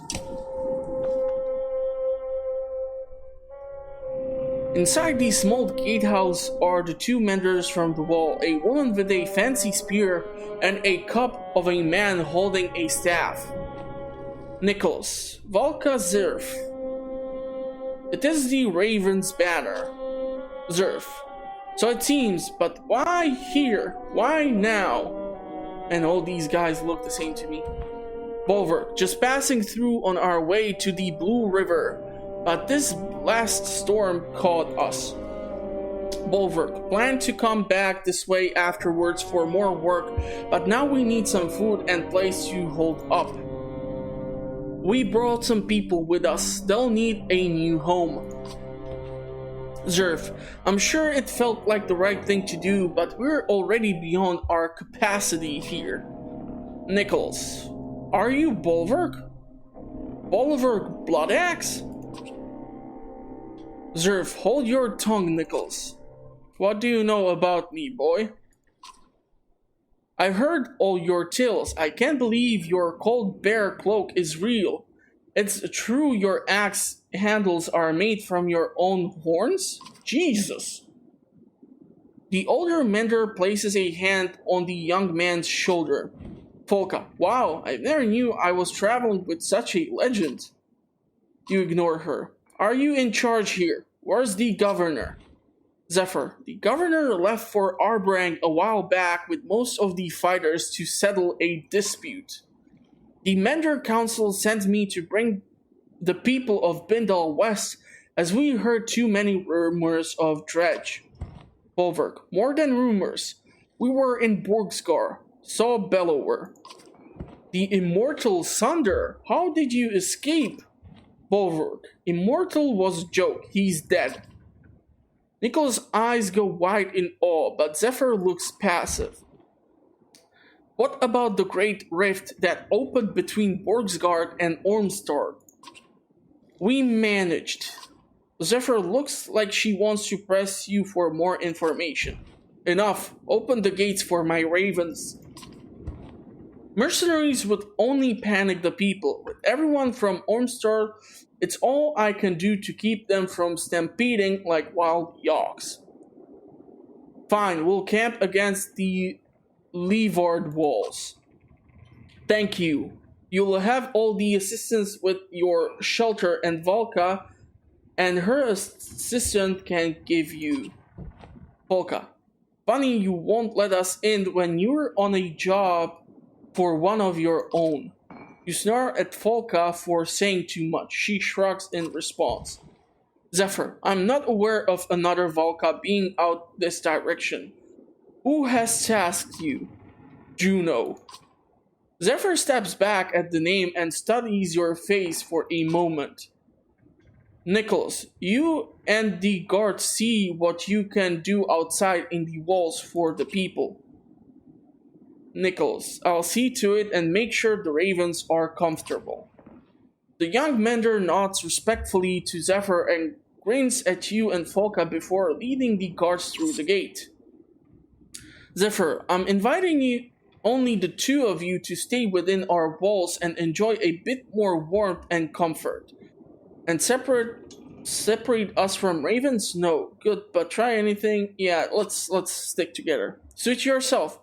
Inside the small gatehouse are the two menders from the wall, a woman with a fancy spear and a cup of a man holding a staff. Nicholas, Volka, Zerf. It is the Raven's banner. Zerf. So it seems, but why here? Why now? And all these guys look the same to me. Bulwark, just passing through on our way to the Blue River, but this last storm caught us. Bulwark, plan to come back this way afterwards for more work, but now we need some food and place to hold up. We brought some people with us. They'll need a new home. Zerf, I'm sure it felt like the right thing to do, but we're already beyond our capacity here. Nichols, are you Bulwark? Bulwark Bloodaxe? Zerf, hold your tongue, Nichols. What do you know about me, boy? I've heard all your tales. I can't believe your cold bear cloak is real. It's true your axe handles are made from your own horns? Jesus! The older mender places a hand on the young man's shoulder. Volka, wow, I never knew I was traveling with such a legend. You ignore her. Are you in charge here? Where's the governor? Zephyr, the governor left for Arbrang a while back with most of the fighters to settle a dispute. The Mender Council sent me to bring the people of Bindal west as we heard too many rumors of Dredge. Bulwark, more than rumors. We were in Borgsgar, saw Bellower. The immortal Sunder, how did you escape? Bulwark, immortal was a joke, he's dead. Nicholas' eyes go wide in awe, but Zephyr looks passive. What about the great rift that opened between Borgsgard and Ormstad? We managed. Zephyr looks like she wants to press you for more information. Enough, open the gates for my ravens. Mercenaries would only panic the people. With everyone from Ormstad, it's all I can do to keep them from stampeding like wild yawks. Fine, we'll camp against the Leeward walls. Thank you. You'll have all the assistance with your shelter, and Volka and her assistant can give you. Volka, funny you won't let us in when you're on a job for one of your own. You snarl at Volka for saying too much. She shrugs in response. Zephyr, I'm not aware of another Volka being out this direction. Who has tasked you? Juno. Zephyr steps back at the name and studies your face for a moment. Nicholas, you and the guards see what you can do outside in the walls for the people. Nicholas, I'll see to it and make sure the ravens are comfortable. The young mender nods respectfully to Zephyr and grins at you and Folka before leading the guards through the gate. Zephyr, I'm inviting you only the two of you to stay within our walls and enjoy a bit more warmth and comfort. And separate us from ravens? No. Good, but try anything. Yeah, let's stick together. Suit yourself.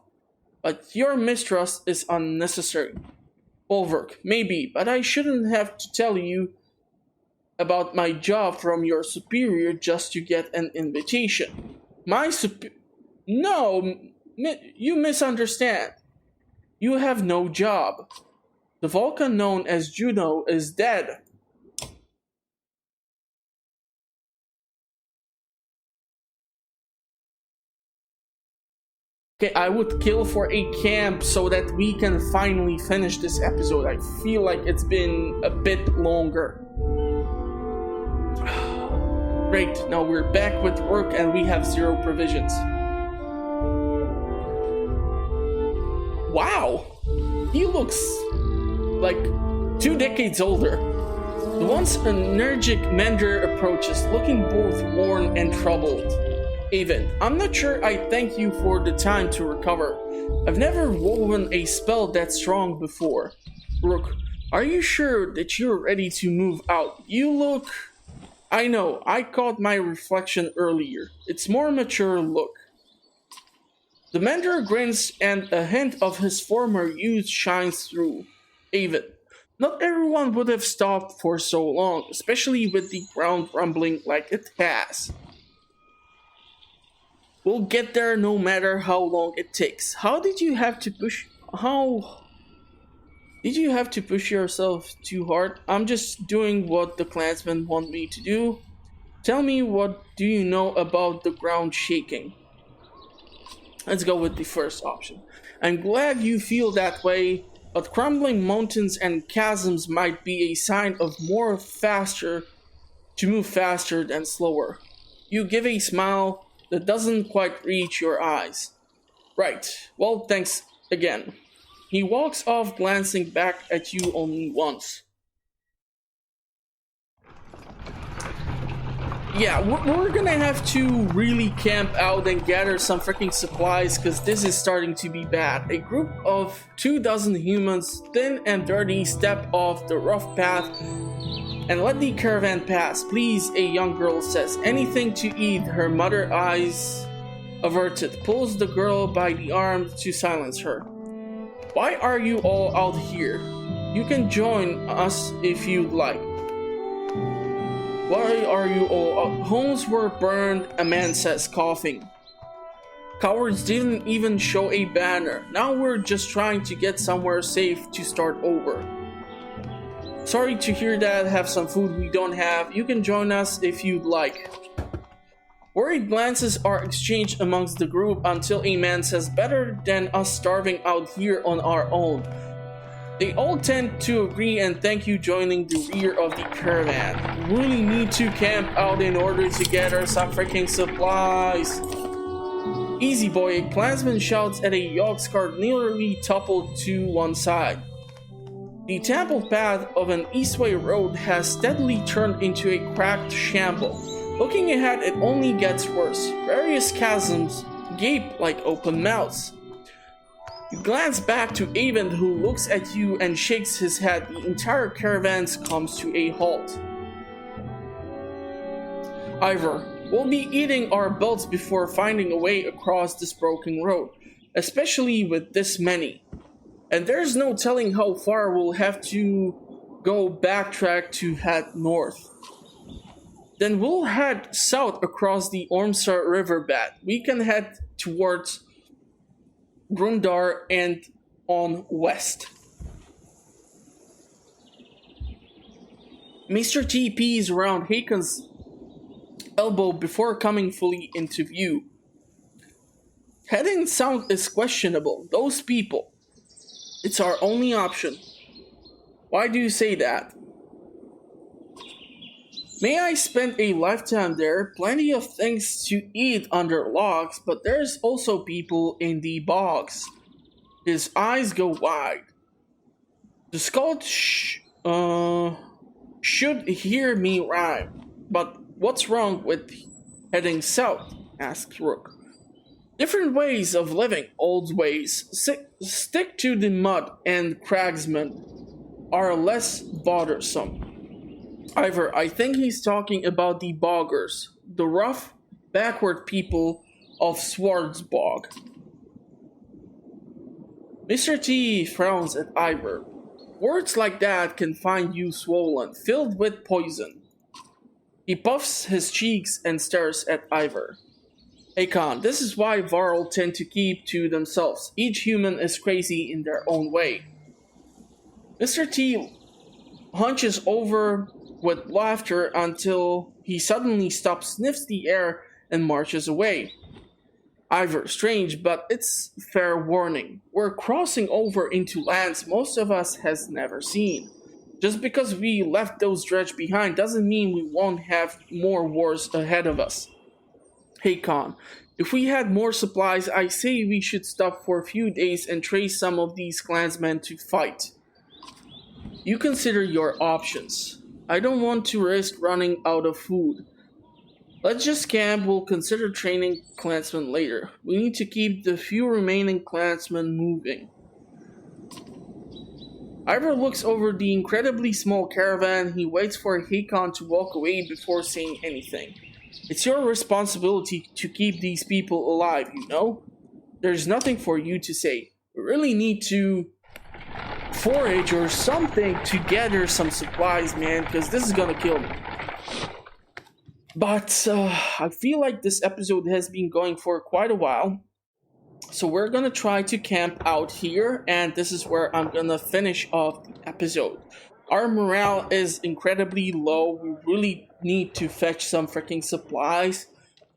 But your mistrust is unnecessary. Volverk, maybe, but I shouldn't have to tell you about my job from your superior just to get an invitation. No, you misunderstand. You have no job. The Vulcan known as Juno is dead. Okay, I would kill for a camp so that we can finally finish this episode. I feel like it's been a bit longer. Great, now we're back with Rook and we have 0 provisions. Wow! He looks like 2 decades older. The once energetic Mender approaches, looking both worn and troubled. Avon, I'm not sure I thank you for the time to recover. I've never woven a spell that strong before. Rook, are you sure that you're ready to move out? You look... I know, I caught my reflection earlier. It's more mature look. The Mender grins and a hint of his former youth shines through. Avon, not everyone would have stopped for so long, especially with the ground rumbling like it has. We'll get there no matter how long it takes. How did you have to push yourself too hard? I'm just doing what the clansmen want me to do. Tell me, what do you know about the ground shaking? Let's go with the first option. I'm glad you feel that way, but crumbling mountains and chasms might be a sign of move faster than slower. You give a smile that doesn't quite reach your eyes. Right, well, thanks again. He walks off, glancing back at you only once. Yeah, we're gonna have to really camp out and gather some freaking supplies, because this is starting to be bad. A group of 24 humans, thin and dirty, step off the rough path and let the caravan pass. Please, a young girl says. Anything to eat, her mother, eyes averted, pulls the girl by the arm to silence her. Why are you all out here? You can join us if you'd like. Why are you all out? Homes were burned, a man says, coughing. Cowards didn't even show a banner. Now we're just trying to get somewhere safe to start over. Sorry to hear that. Have some food we don't have. You can join us if you'd like. Worried glances are exchanged amongst the group until a man says, better than us starving out here on our own. They all tend to agree and thank you, joining the rear of the caravan. We really need to camp out in order to gather some freaking supplies. Easy boy, a clansman shouts at a Yogg's cart nearly toppled to one side. The tampled path of an eastway road has steadily turned into a cracked shamble. Looking ahead, it only gets worse. Various chasms gape like open mouths. You glance back to Avon, who looks at you and shakes his head. The entire caravan comes to a halt. Ivor, we'll be eating our belts before finding a way across this broken road, especially with this many. And there's no telling how far we'll have to go backtrack to head north. Then we'll head south across the Ormsa riverbed. We can head towards Grundar and on west. Mr. T pees around Hakon's elbow before coming fully into view. Heading south is questionable. Those people. It's our only option. Why do you say that? May I spent a lifetime there, plenty of things to eat under logs, but there's also people in the bogs. His eyes go wide. The Scot should hear me rhyme, but what's wrong with heading south? Asked Rook. Different ways of living, old ways. Stick to the mud and cragsmen are less bothersome. Ivor, I think he's talking about the boggers, the rough, backward people of Swardsbog. Mr. T frowns at Ivor. Words like that can find you swollen, filled with poison. He puffs his cheeks and stares at Ivor. Hakon, this is why Varl tend to keep to themselves. Each human is crazy in their own way. Mr. T hunches over with laughter until he suddenly stops, sniffs the air, and marches away. Ivor, strange, but it's fair warning. We're crossing over into lands most of us has never seen. Just because we left those dredge behind doesn't mean we won't have more wars ahead of us. Hakon, if we had more supplies, I say we should stop for a few days and trace some of these clansmen to fight. You consider your options. I don't want to risk running out of food. Let's just camp, we'll consider training clansmen later. We need to keep the few remaining clansmen moving. Ivor looks over the incredibly small caravan. He waits for Hakon to walk away before saying anything. It's your responsibility to keep these people alive, you know? There's nothing for you to say. We really need to forage or something to gather some supplies, man, because this is gonna kill me. But I feel like this episode has been going for quite a while. So we're gonna try to camp out here, and this is where I'm gonna finish off the episode. Our morale is incredibly low. We really need to fetch some freaking supplies.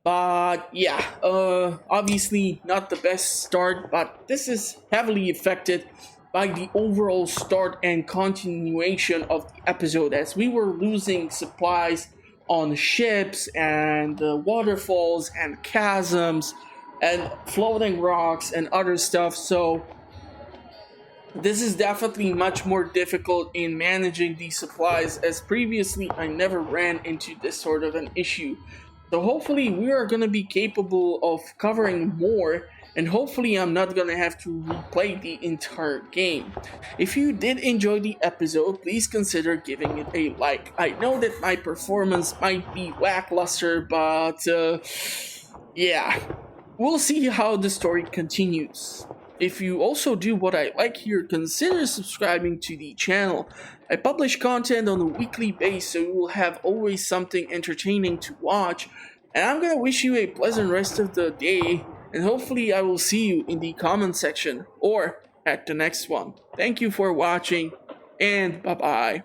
But yeah, obviously not the best start, but this is heavily affected by the overall start and continuation of the episode, as we were losing supplies on ships and waterfalls and chasms and floating rocks and other stuff. So this is definitely much more difficult in managing these supplies, as previously I never ran into this sort of an issue. So hopefully we are going to be capable of covering more, and hopefully I'm not going to have to replay the entire game. If you did enjoy the episode, please consider giving it a like. I know that my performance might be lackluster, but yeah, we'll see how the story continues. If you also do what I like here, consider subscribing to the channel. I publish content on a weekly basis, so you will have always something entertaining to watch. And I'm gonna wish you a pleasant rest of the day, and hopefully I will see you in the comment section or at the next one. Thank you for watching, and bye bye.